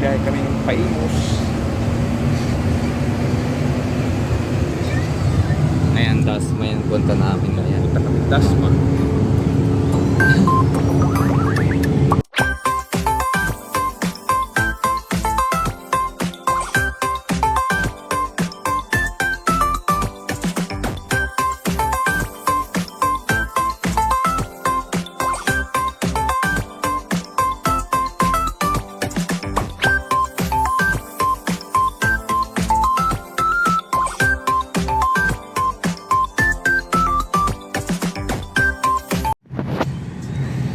Biyahe kami ng Paimus. Ayan, Dasma yung punta namin. Ayan. Punta kami Dasma.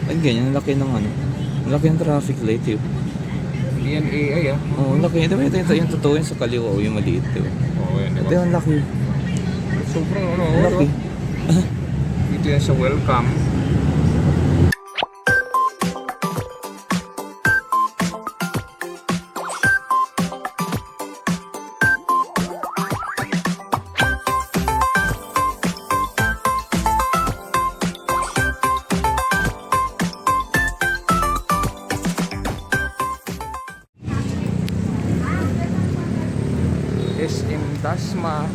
Ay, ganyan. Ang laki ng ano. Ang laki ng traffic light eh. Hindi yan AI ah. Oo, ang laki. Ito yung totoo yung sa kaliwa o yung maliit. Diba? Oo, yan Ito diba? yung laki. Sobrang ano, Ang laki. dito yan sa welcome. SM Dasma.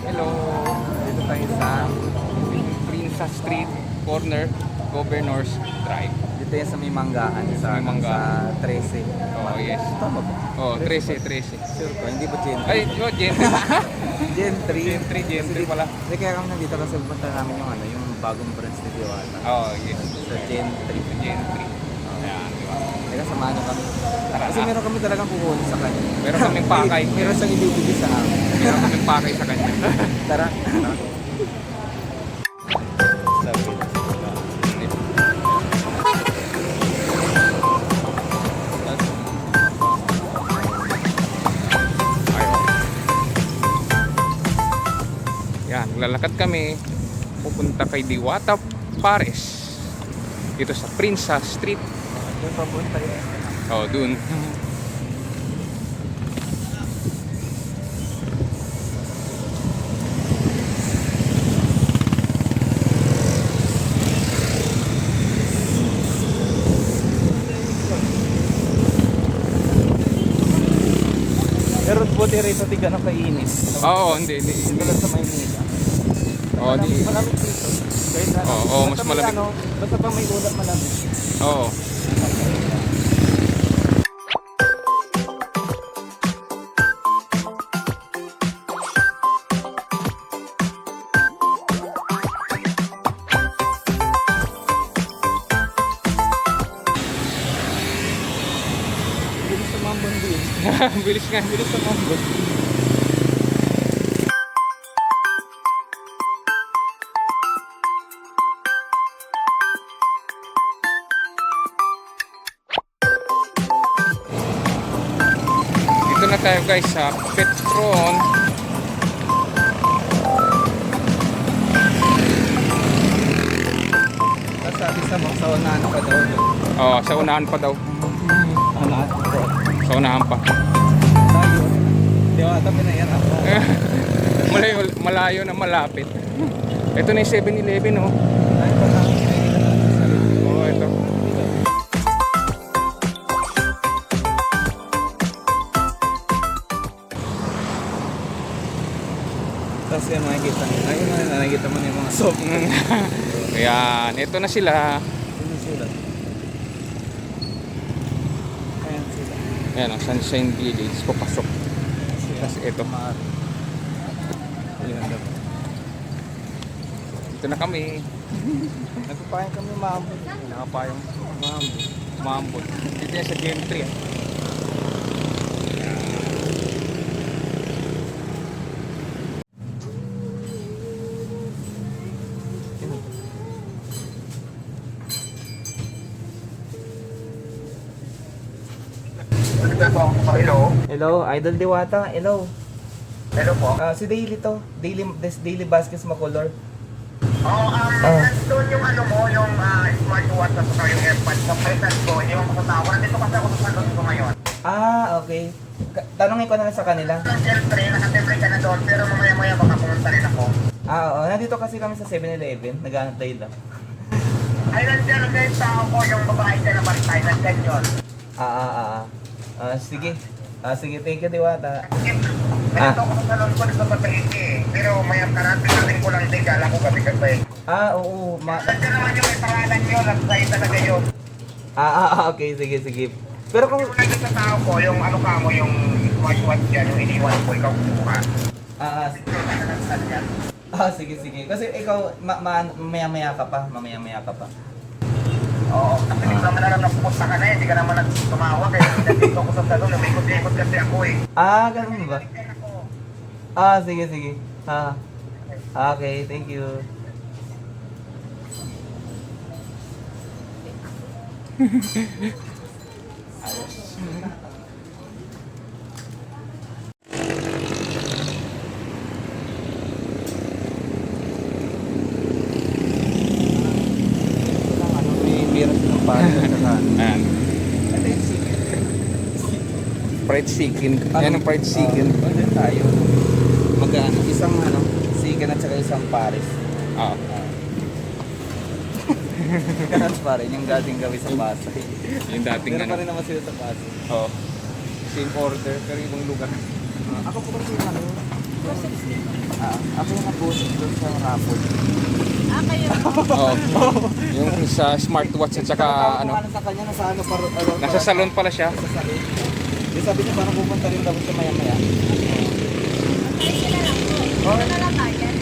Hello, dito tayo sa Princess Street, corner, Governors Drive. Dito yan sa may manggahan. Sa, may manggahan. sa 13. Oh, yes. Tama ba? Oh, 13. Sure ko. Hindi ba Gen 3? Ay, oh, Gen Gen 3. Gen 3, Gen 3 pala. Hindi kaya kami nandito kasi punta namin yung ano, yung bagong branch ni Diwata. Oh, yes. Sa Gen 3. Gen 3. Ayan, di ba? Teka, samahan niyo kami. Tara Kasi na. meron kami talagang kukunin sa kanya. Meron kaming pakay. Meron siyang ibibigay sa amin. Meron kaming pakay sa kanya. Tara. Yan, lalakad kami pupunta kay Diwata Pares dito sa Princess Street. Doon papunta yun. Oh, dun. Pero buti rito di ganun kainit. Oo, hindi. Dito lang sa Maynila. Oh, di. Malamig dito. Kahit ano. Oo, mas Basta may malamig. ano, basta pa may ulat malamig. Oo. Bilis sa mambon din. Bilis nga. Bilis sa mambon. Dito na tayo guys sa Petron. Tapos sabi sa mga saunahan pa daw. Oh, sa unahan pa daw. Ano at po? Sa unahan pa. Tayo. Diwata pinayan ako. Malayo, malayo na malapit. Ito na yung 7-Eleven oh. Ay, pa lang. Oh, ito. Tapos yan makikita nyo. Ayun na nakikita mo na yung mga soap. Ayan, ito na sila. Ano sila? Ayan sila. Ayan ang Sunshine Village. Papasok. Tapos ito. Ayan daw. Dito na kami. Nagpapayang kami maambon. Nakapayong Maambon. maambot. Dito yan sa Gen 3 ah. Hello? Hello, Idol Diwata. Hello. Hello po. Si Daily to. Daily Vasquez Macolor. Nandun yung ano mo, yung smartwatch at saka yung AirPods sa present ko, hindi mo makatawa. Nandito kasi ako sa salon ko ngayon. Okay. Tanongin ko na lang sa kanila. Siyempre, nakatembre ka na doon, pero mamaya-maya baka pumunta rin ako. Oo. Nandito kasi kami sa 7-Eleven. Nag-aantay lang. Ay, nandiyan ang guys, tao ko, yung babae dyan na bantay, nandiyan yun. Sige. Sige, thank you, Diwata. Nandito ako sa salon ko, nagpapatayin eh. Pero maya kararating ko lang din, kala ko gabi-gabi. Oo. Nandiyan naman yung may pangalan yun, at sa'yo talaga yun. Okay. Sige. Pero kung... Yung nandito sa tao ko, yung ano ka mo, yung smartwatch dyan, yung iniwan ko, ikaw kumuha. Sige. Kasi ikaw, mamaya-maya ka pa. Oo, kasi hindi naman alam na pupunta ka na eh, hindi ka naman tumawag eh. Nandito ako sa salon, umikot-ikot kasi ako eh. Ganun ba? Sige. Okay, thank you. May biras ng pala sa kanan. Ayan. Fried chicken. Yan ang fried chicken. Doon tayo. Magkano? Isang chicken at saka isang pares. Kanas pa rin, yung dating gawin sa Pasay. Yung dating Meron pa rin naman sila sa Pasay. Oh. Same order, pero ibang lugar. Ako po kasi yung ako yung nag-post doon sa Rapol. Kayo. Yung sa smartwatch at saka Sa kanya, nasa nasa salon pala siya. Sa salon. Di sabi niya parang pupunta rin daw siya maya-maya. Ay, sila lang po. Ito na lang bayan.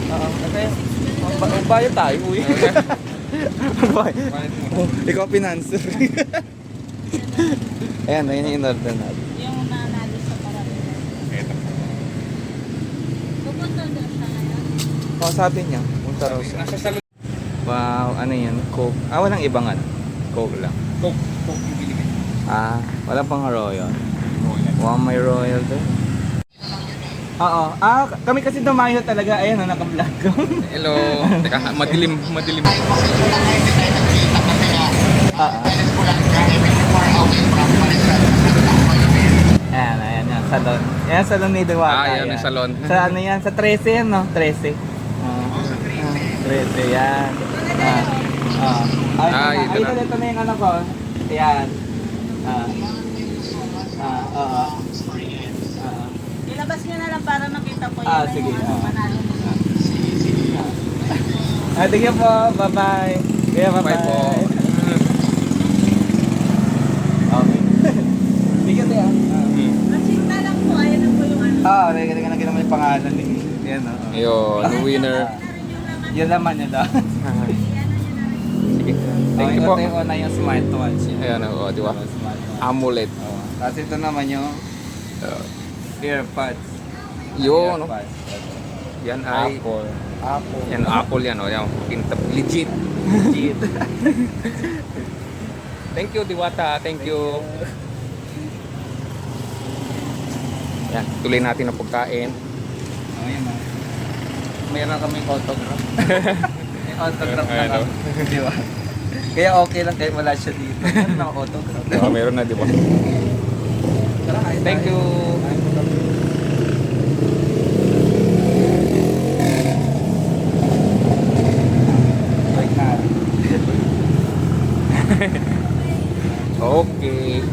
Bayad tayo, uy. Ikaw pinanser. Ayan yung in-order natin. Yung nanalo sa Paranaque. Ito. Pupunta doon siya ngayon. Sabi niya, punta raw siya. Nasa salon. Wow, ano yan? Coke. Walang ibang Coke lang. Coke yung bilhin. Wala pang royal. Wow, may royal doon. Oo. Kami kasi dumayo talaga. Ayan, naka-vlog ko. Hello. Teka, madilim. Ayan, salon. Ayan, salon ni Diwata. Yan ang salon. Sa ano yan? Sa 13 yan, no? 13. 13, yan. Ito na. Ito na yung ano ko. Ayan. Ilabas nyo na lang para makita po yun. Sige. Yung manalo. Thank you po. Bye-bye. Yeah, bye-bye. Bye po. Okay. Thank you, Tia. Masinta lang po. Ayan na po yung ano. Teka naman yung pangalan eh. Yan, Yun, winner. Yun naman yun daw. Sige. Thank you po. Ito yung una yung smartwatch. Ayan, di ba? Smartwatch. Amulet. Kasi ito naman yung AirPods. Yun, no? AirPods. Yan ay Apple. yan Apple yan, oh. Yan, pintab legit. Legit. Thank you, Diwata. Thank you. Yan, tuloy natin ang pagkain. Ayun na. Mayroon kami autograph. May autograph na Ayun, kami. Di ba? Kaya okay lang kahit wala siya dito. Meron ako autograph. Diba, meron na, di ba? Tara, kain Thank tayo. you. Balik na. Okay.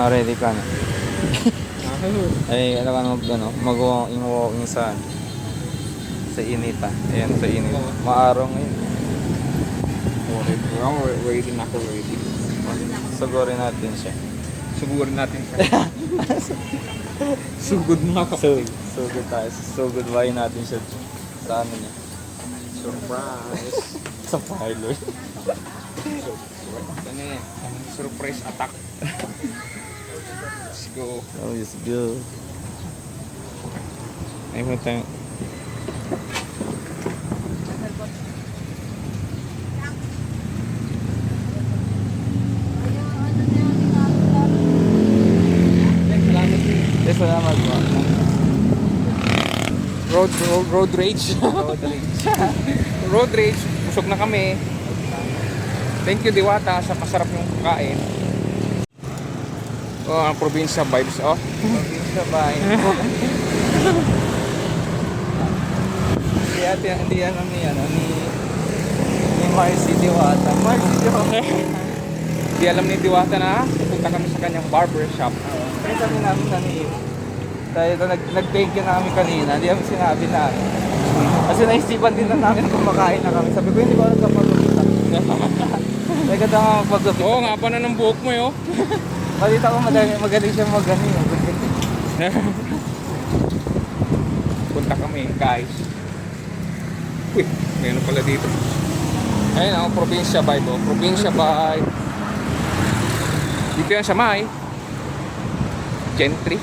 Ready ka na. Ay, ano ka mag-walking sa inita. Ayan, sa init. Maaraw ngayon. Ready na ako, ready. Sugurin natin siya. Sugurin natin siya. Sugod na ako. Sugod tayo. Sugod bahay natin siya sa ano niya. Surprise. Sa parlor. Ito na yan. Surprise attack. Let's go. Oh, let's go. Ay mo tayo. Yes, salamat po. Road rage. Road rage. Road rage. Busog na kami. Thank you Diwata sa masarap yung kain. Oh, ang probinsya vibes oh. Probinsya ba? Hindi ano ni Marcy Diwata. Marcy Diwata. Di alam ni Diwata na pupunta kami sa kanyang barbershop. Kaya sabi namin na ni tayo nag-thank you na kami kanina. Hindi kami sinabi na. Kasi naisipan din na namin kumakain na kami. Sabi ko hindi ko alam kapag Ay ganda nga magpagupit. Oo nga pa na ng buhok mo yo. Malita ko magaling siya magaling. Punta kami guys. Uy, mayroon pala dito. Ayun ang probinsya vibe oh. Probinsya vibe. Dito yan sa May. Gentry.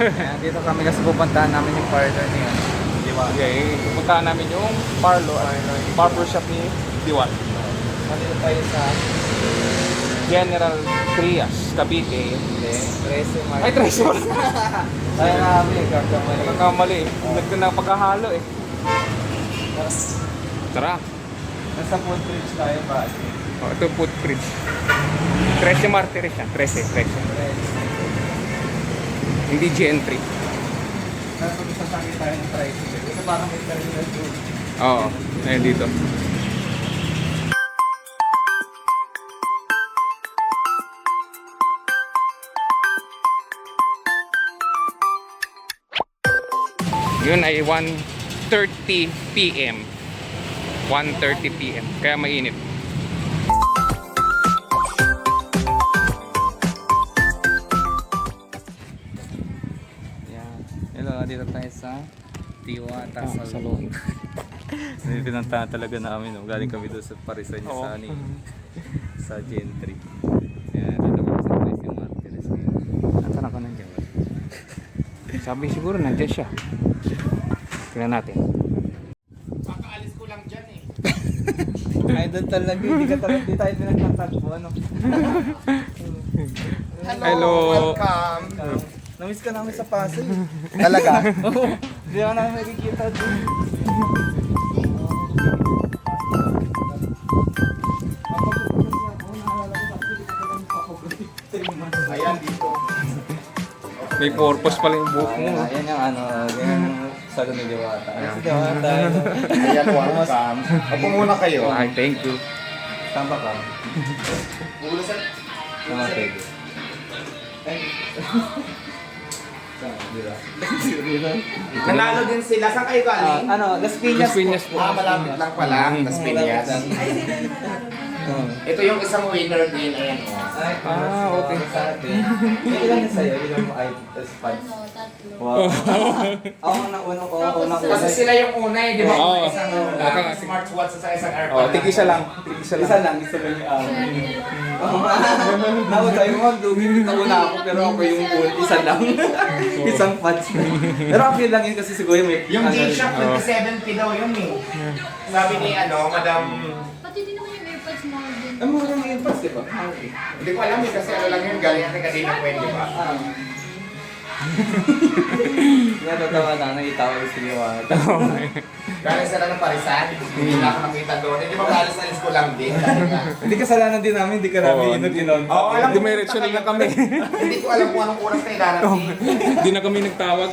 Ayan, dito kami kasi pupuntahan namin yung partner niya. Diwata. Okay, pupuntahan namin yung barbershop ni Diwat. Nandito tayo sa General Trias, Cavite. Trece Market. Ay, Trece Market. Tayo na kami, kakamali. Nagkamali eh. Nagtanang pagkahalo eh. Tara. Nasa food bridge tayo ba? Oh, ito footbridge. 13 Martires siya. 13. Hindi Gentry. Sasakit tayo ng tricycle. Kasi parang may terminal doon. Oo, ayun dito. Yun ay 1:30 PM. 1:30 PM. Kaya mainit. Yan. Hello, dito tayo sa Diwata Salon. Salon. Pinuntahan talaga namin. No? Galing kami doon sa Parisan Oo. sa Gentry. Yan, dito kami sa Trece Martires ngayon. Nasaan ako nandiyan? Sabi siguro nandiyan siya. Tingnan natin. Idol talaga, hindi tayo pinagtatagpo, ano? Hello. Welcome. Namiss ka namin sa Pasay. Talaga? Hindi ako namin makikita doon. Ayan dito. May purpose pala yung buhok mo. Ayan yung ano, yung salon ni Diwata. Ayan si Diwata. Ayan, welcome. Opo muna kayo. Ay, thank you. Saan ba ka? Bubulusan. Sama pwede. Saan? Dito? Nanalo din sila. Saan kayo galing? Ano, Las Piñas Las Piñas po. Malapit lang pala. Las Piñas. Ito yung isang winner din. Ayan o. Okay. Sa atin. Ilan na sa'yo? Ilan mo ay spots? Ano, tatlo. Wow. Ako unang Kasi sila yung una eh, di ba? Oo. Isang smartwatch sa isang aircon. Oh, tig-isa lang. Tig-isa lang. Isa lang, gusto ko yung Naku tayo mo, lugi nauna ako pero ako yung isa lang. Isang patch na. Pero okay lang yun kasi siguro may... Yung G-Shock, 27p daw yun eh. Sabi ni Madam... Pati din naman yung AirPods mo din. Ang mura ng earpads, di ba? Okay. Hindi ko alam eh, kasi ano lang yun, galing natin kanina po yun, di ba? Natatawa na, nakita ko si Liwata. Galing sila ng Parisan, hindi na ako nakita doon. Hindi ba galing sa school lang din? Hindi kasalanan din namin, hindi ka namin inod-inod. Oo, alam ko. Dumiretso na lang kami. Hindi ko alam kung anong oras kayo darating. Hindi na kami nagtawag.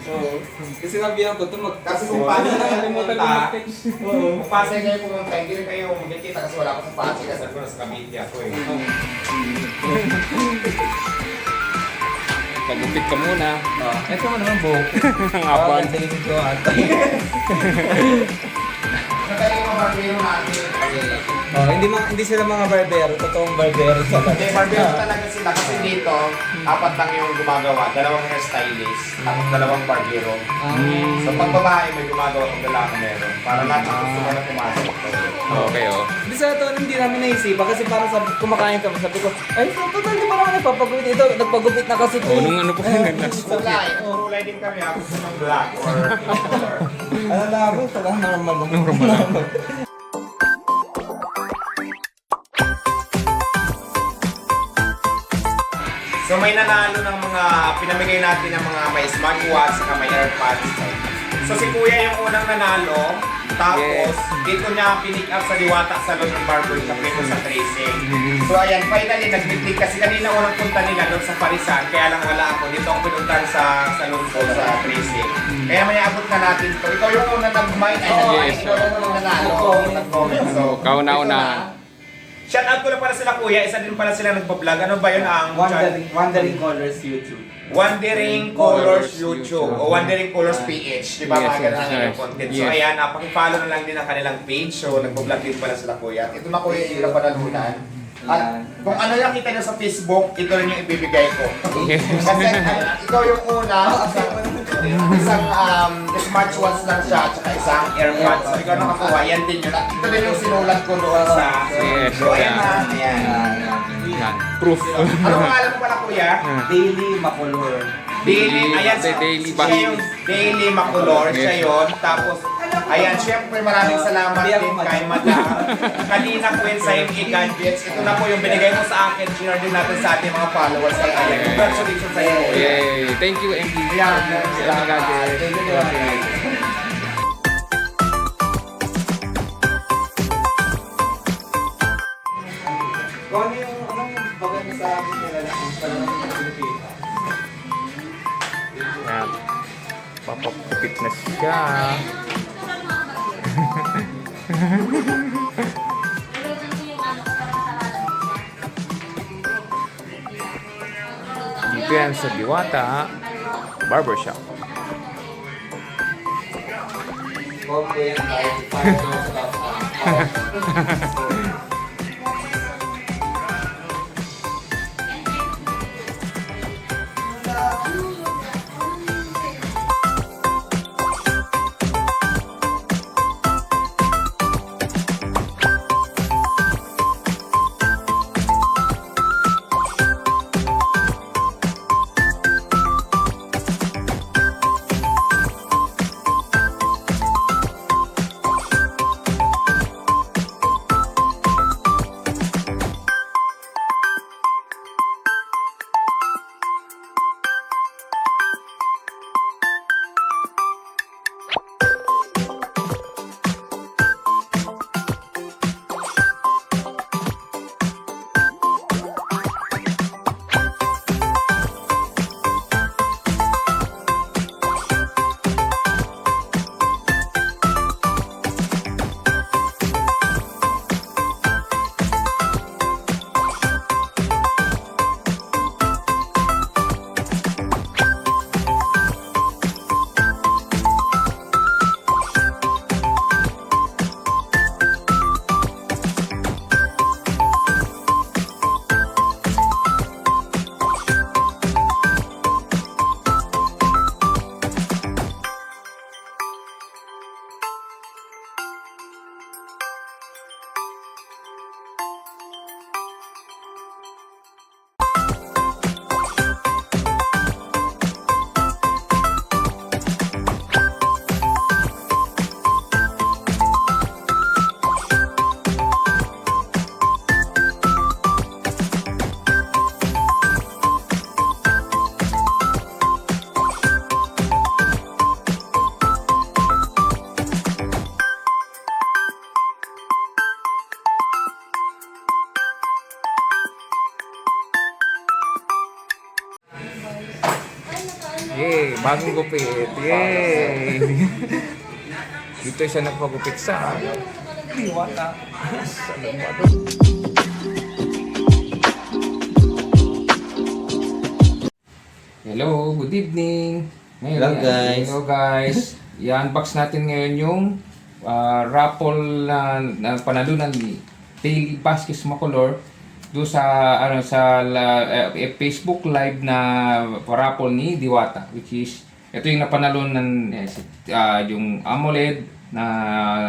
Oo. Kasi sinabihan ko ito Kasi kung paano na kayo Nakalimutan ko pumunta, mag-text. kung Pasay kayo pumunta, hindi rin kayo magkikita kasi wala ako sa Pasay kasi ako nasa Cavite ako eh. Pagupit ka muna. Ito mo naman, Bo. Ang apan. Ang ko ata. Nagaling mo barbero natin. Oh, hindi sila mga barbero, totoong barbero talaga. Hindi, barbero talaga sila kasi dito, apat lang yung gumagawa. Dalawang hairstylist, tapos dalawang barbero. So pag babae may gumagawa, pag lalaki meron. Para lahat ng customer na pumasok. Okay, oh. Hindi sa ito, hindi namin naisipan kasi parang sabi, kumakain kami, sabi ko, ay, so, total, di ba naman nagpapagupit ito? Nagpagupit na kasi ito. Oh, nung ano pa yun, Kulay, kulay din kami. Ako gusto ng black or Ano namin, ito lang normal. So may nanalo ng mga pinamigay natin ng mga may smartwatch saka may AirPods. So si Kuya yung unang nanalo. Tapos dito niya pinick up sa Diwata Salon ng Barber Shop dito sa Tracing. So ayan, finally nag-meeting kasi kanina unang punta nila doon sa Parisan. Kaya lang wala ako. Dito ako pinuntan sa salon ko sa Tracing. Kaya may abot na natin to. Ikaw yung unang nag-mind. Yes, Ikaw yung unang nanalo. Nag-comment. So, Kauna-una. shout out ko na para sila Kuya. Isa din pala sila nagpa-vlog. Ano ba yun ang Wandering Colors YouTube. Wandering Colors YouTube o Wandering Colors PH, di ba? Yes, Mga ganun yes, ang yes. content. So Yes. ayan, paki-follow na lang din ang kanilang page. So nagpo-vlog din pala sila Kuya. At ito na Kuya yung napanalunan. At kung ano yung kita nyo sa Facebook, ito rin yung ibibigay ko. Yes. Kasi ikaw yung una, isang smartwatch lang siya, at saka isang AirPods. So ikaw nakakuha, yan din yun. At ito din yung sinulat ko doon sa... Yes, So ayan na, ayan. Yan. Proof. Ano pangalan mo pala Kuya? Daily Macolor. Daily, ayan, Daily siya yung Daily Macolor, siya yun. Tapos, ayan, syempre maraming salamat din kay Madam. Kanina Queen sa ME Gadgets. Ito na po yung binigay mo sa akin. Share din natin sa ating mga followers. Kaya ayan, congratulations sa iyo. Yay! Thank you, MD. Ayan, Salamat. Kung ano yung bagay sa akin nila lang, talagang Pilipino. Yan. Papapupit na siya. Dito yan sa Diwata Barbershop. Kung ko yan kahit paano sa Yay! Bagong gupit. Yay! Dito siya nagpagupit sa Diwata. Hello, good evening. Ngayon, Hello, guys. Hello guys. I-unbox natin ngayon yung raffle na panalunan ni Daily Vasquez Macolor do sa Facebook live na raffle ni Diwata, which is ito yung napanalunan yung AMOLED na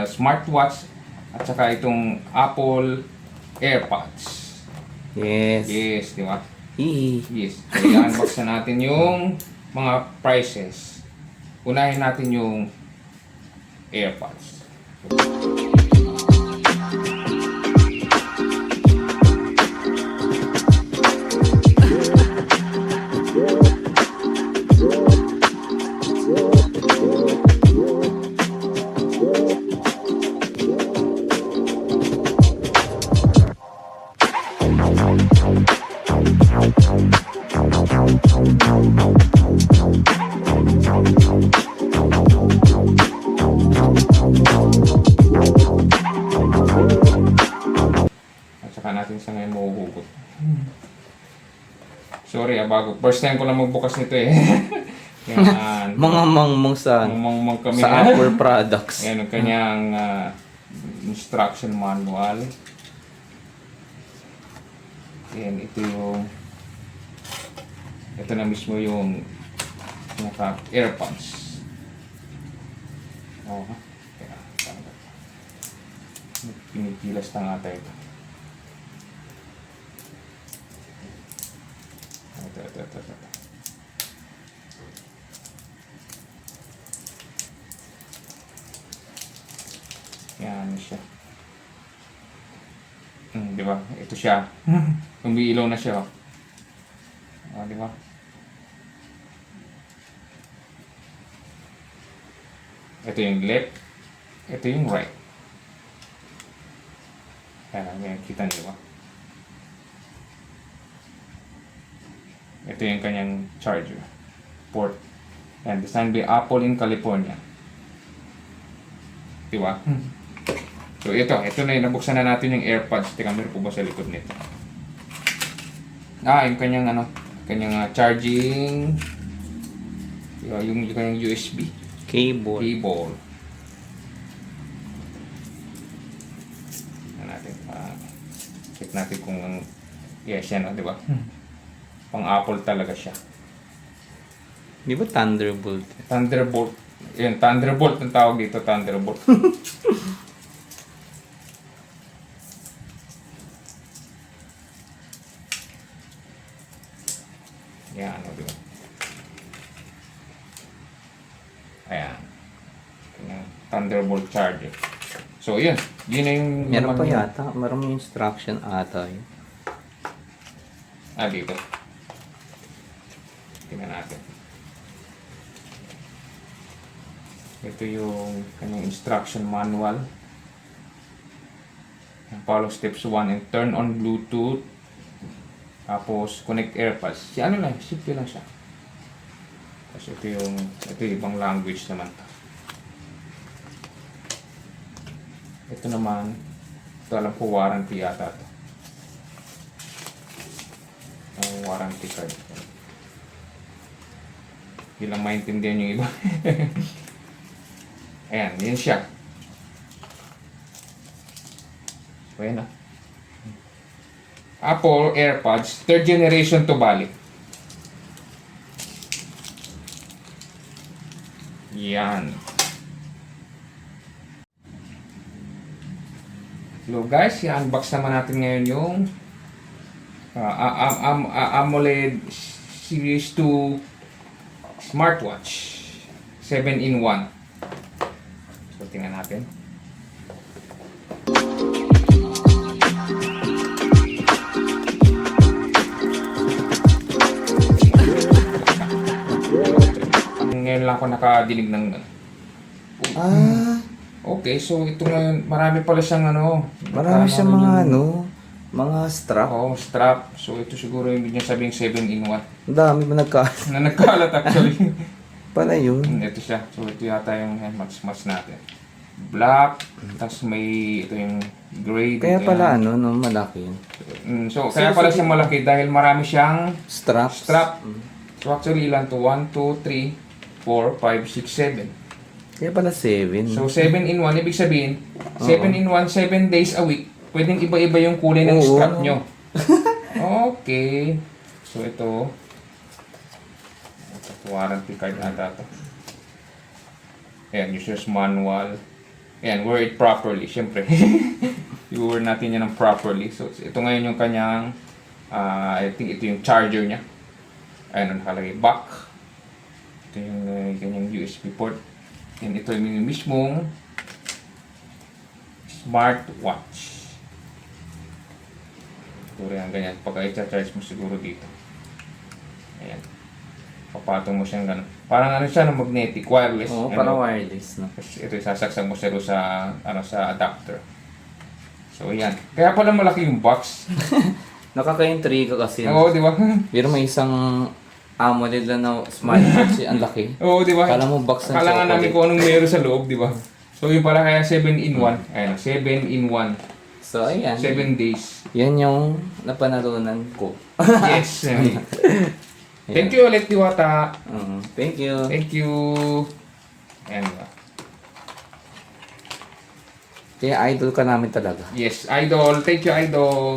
smartwatch at saka itong Apple AirPods. Yes. Yes, di ba? Hihi. Yes. So, i-unbox na natin yung mga prices. Unahin natin yung AirPods. At saka natin sa ngayon mahuhugot. Sorry, bago. First time ko lang magbukas nito eh. Yan. Mga mangmong sa Mamang kami sa Apple products. Yan ang kanyang instruction manual. Yan, ito na mismo yung AirPods. Oh, kaya pinipilas na nga tayo ito. Ito. Yan siya. Di ba? Ito siya. Umiilaw na siya. Di ba? Ito yung left. Ito yung right. Ayan, kita niyo ba? Ito yung kanyang charger port. And designed by Apple in California. Di ba? So ito na yung nabuksan na natin yung AirPods. Teka, meron po ba sa likod nito? Yung kanyang kanyang charging, yung kanyang USB Cable. Check natin kung yes yan, di ba? Pang Apple talaga siya. Di ba Thunderbolt? Thunderbolt. Yan, Thunderbolt ang tawag dito, Thunderbolt. Yan, di ba? Ayan. Yung Thunderbolt charger. So, yun. Yun na yung... Meron pa yata. Meron yung instruction ata yun. Dito. Tingnan natin. Ito yung kanyang instruction manual. Follow steps 1 and turn on Bluetooth. Tapos, connect AirPods. Simple lang siya. Tapos ito yung ibang language naman. Ito naman, ito alam ko warranty yata ito. Ang warranty card. Hindi lang maintindihan yung iba. Ayan, yun siya. So, ayan na. Apple AirPods, 3rd generation to balik. Yan. Hello guys, i-unbox naman natin ngayon yung AMOLED Series 2 Smartwatch 7-in-1. So, tingnan natin. Ngayon lang ako nakadinig ng okay, so ito ngayon, marami pala siyang Marami siyang mga strap. strap. So ito siguro yung niya sabing 7-in-1. Ang dami ba Na nagkalat actually. Pala yun. Ito siya. So ito yata yung match natin. Black, tapos ito yung gray. Kaya pala malaki yun. So kaya pala siya malaki dahil marami siyang Straps. strap. So actually ilan to? 1, 2, 3, 4, 5, 6, 7. Kaya pala 7. So 7 in 1, ibig sabihin, 7 in 1, 7 days a week, pwedeng iba-iba yung kulay ng Oo, strap ano? nyo. Okay. So ito, warranty card ata to. Ayan, user's manual. Ayan, wear it properly, syempre. I-wear natin yan ng properly. So ito ngayon yung kanyang, I think ito yung charger niya. Ayan, nakalagay back. Ito yung kanyang USB port. And ito yung mismong smartwatch. Siguro yan ganyan. Pag i-charge mo siguro dito. Ayan. Papatong mo siyang gano'n. Parang ano siya, no, magnetic, wireless. Oo, Ano, parang wireless, no? Tapos ito sasaksak mo siya doon sa, sa adapter. So yan. Kaya pala malaki yung box. Nakaka-intriga kasi. Oo, di ba? Pero may isang AMOLED lang na smartwatch, ang laki. Oo, di ba? Kala mo box ng Akala nga chocolate. namin kung anong meron sa loob, di ba? So yun pala kaya 7 in 1. Ayan, 7 in 1. So, ayan. 7 days. Yan yung napanalunan ko. Yes. Thank you ulit, Diwata. Thank you. Thank you. Ayan ba? Kaya idol ka namin talaga. Yes, idol. Thank you, idol.